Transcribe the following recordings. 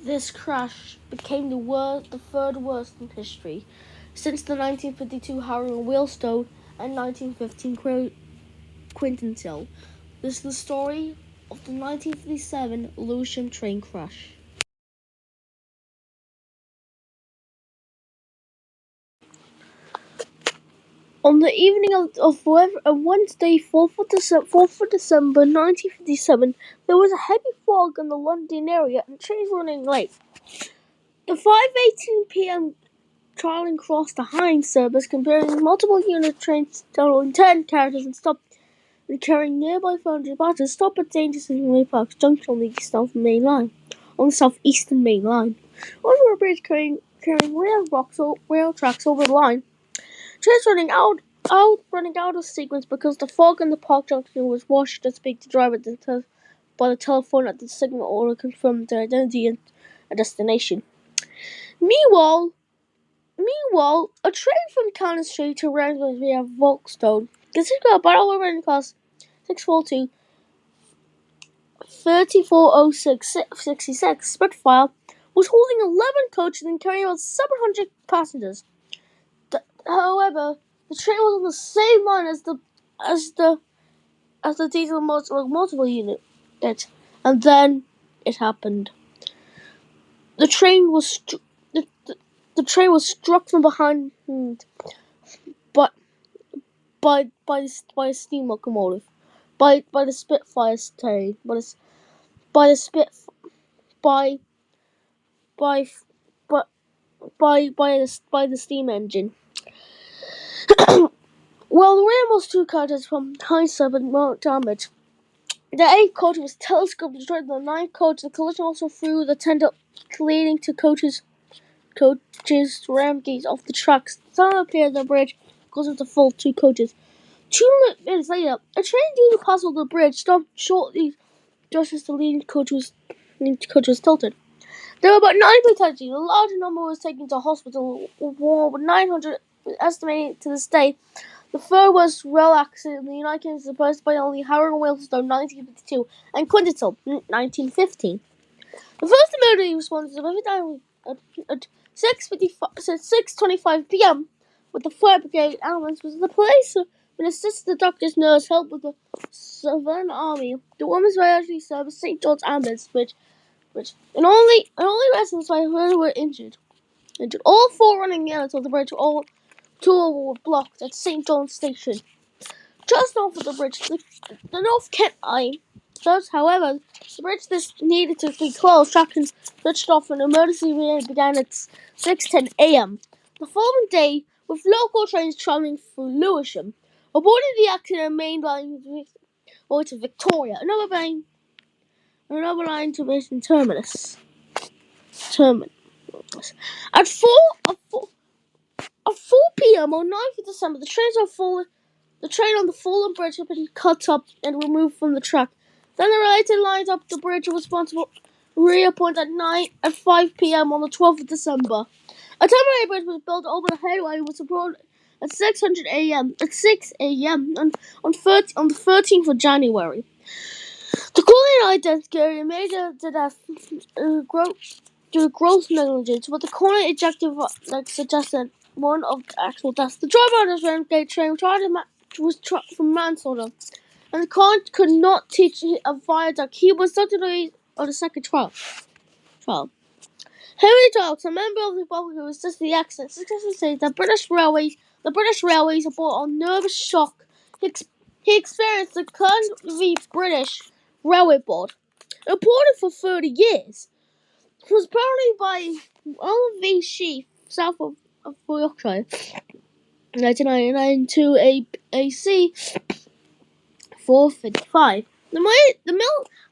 This crash became the third worst in history since the 1952 Harrow and Wheelstone and 1915 Quintonsill. This is the story of the 1957 Lewisham train crash. On the evening of Wednesday, 4th of December 1957, there was a heavy fog in the London area and trains were running late. The 5:18 p.m. Charing Cross to Hinds service carrying multiple unit trains totaling 10 carriages and stopped and carrying nearby 500 passengers stopped at Dangerous and May Park Junction on the southeastern main line. Over a bridge carrying rail tracks over the line. Trains running out of sequence because the fog in the Park Junction was washed to speak to driver by the telephone at the signal order confirmed their identity and destination. Meanwhile, a train from Cannon Street to Ramsgate via Folkestone, consisting of Battle Running Class 642 340666 Spitfire, was holding 11 coaches and carrying about 700 passengers. However, the train was on the same line as the diesel multiple unit did, and then it happened. The train was struck from behind by a steam locomotive, by the Spitfire's train, by the steam engine. Well, the rail was 2 carriages from hindsight but not damaged. The 8th coach was telescoped and destroyed. The 9th coach, the collision also threw the tender leading to coaches ram gates off the tracks. Some appeared at the bridge because of the full 2 coaches. 2 minutes later, a train due to pass over the bridge stopped shortly just as the leading coach was tilted. There were about 9 fatalities. A large number was taken to hospital, with 900 estimated to this day. The third was rail accident in the United Kingdom supposed by only Harrow and Wheelstone 1952 and Quintonsill 1915. The first emergency response was at 6:25 p.m. with the fire brigade ambulance was the place and assisted the doctor's nurse helped with the Southern Army. The Women's Emergency Service St. John's ambulance, which and only residents by who were injured. All 4 running units of the bridge all 2 were blocked at St. John's Station. Just north of the bridge, the North Kent line. Thus, however, the bridge needed to be closed. Tracking switched off and emergency began at 6:10 a.m. The following day, with local trains travelling through Lewisham. Avoiding the accident, main line to Victoria. Another line to Mason Terminus. At 4 p.m. on 9th of December, the train on the fallen bridge had been cut up and removed from the track. Then the related lines up the bridge were responsible reappointed at 5 p.m. on the 12th of December. A temporary bridge was built over the headway and was supported at 6 a.m. on the 13th of January. The collision identity made the death due to gross negligence, but the coroner ejected suggested one of the actual deaths. The driver of the Ramsgate train was charged for manslaughter, and the coroner could not teach a viaduct. He was subject of the second trial. Henry Talks, a member of the public who assisted the accident, successfully said that the British Railways are brought on nervous shock. He experienced the current British Railway Board, reported for 30 years. It was apparently by L.V. Sheaf, south of Yorkshire, 1999 to AC 455. The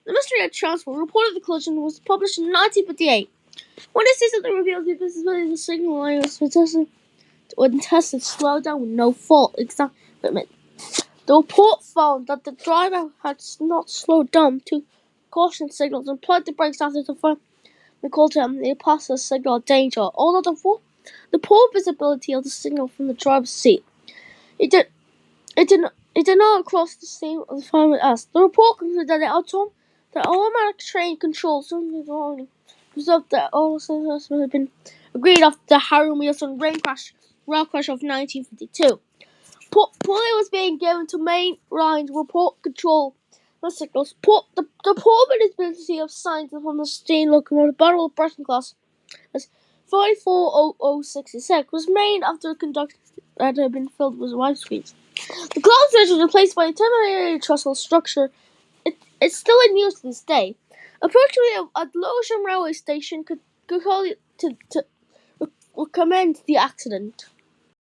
Mystery of Transport report of the collision was published in 1958. When it says that the revealed the visibility of the signal line was tested slowed down with no fault equipment. The report found that the driver had not slowed down to caution signals and applied the brakes after the firm. We called him the passenger signal danger. Although the poor visibility of the signal from the driver's seat, it did not cross the same as the fireman asked. The report concluded that the automatic train control result that all systems had been agreed after the Harry Wilson rail crash of 1952. Polly was being given to main lines report control the signals. The poor visibility of signs from the steam locomotive Battle of Breton class as 440066 was made after the conductor that had been filled with widescreens. The cloud bridge was replaced by a temporary trestle structure. It's still in use to this day. Approximately at Lewisham railway station could call it to recommend the accident.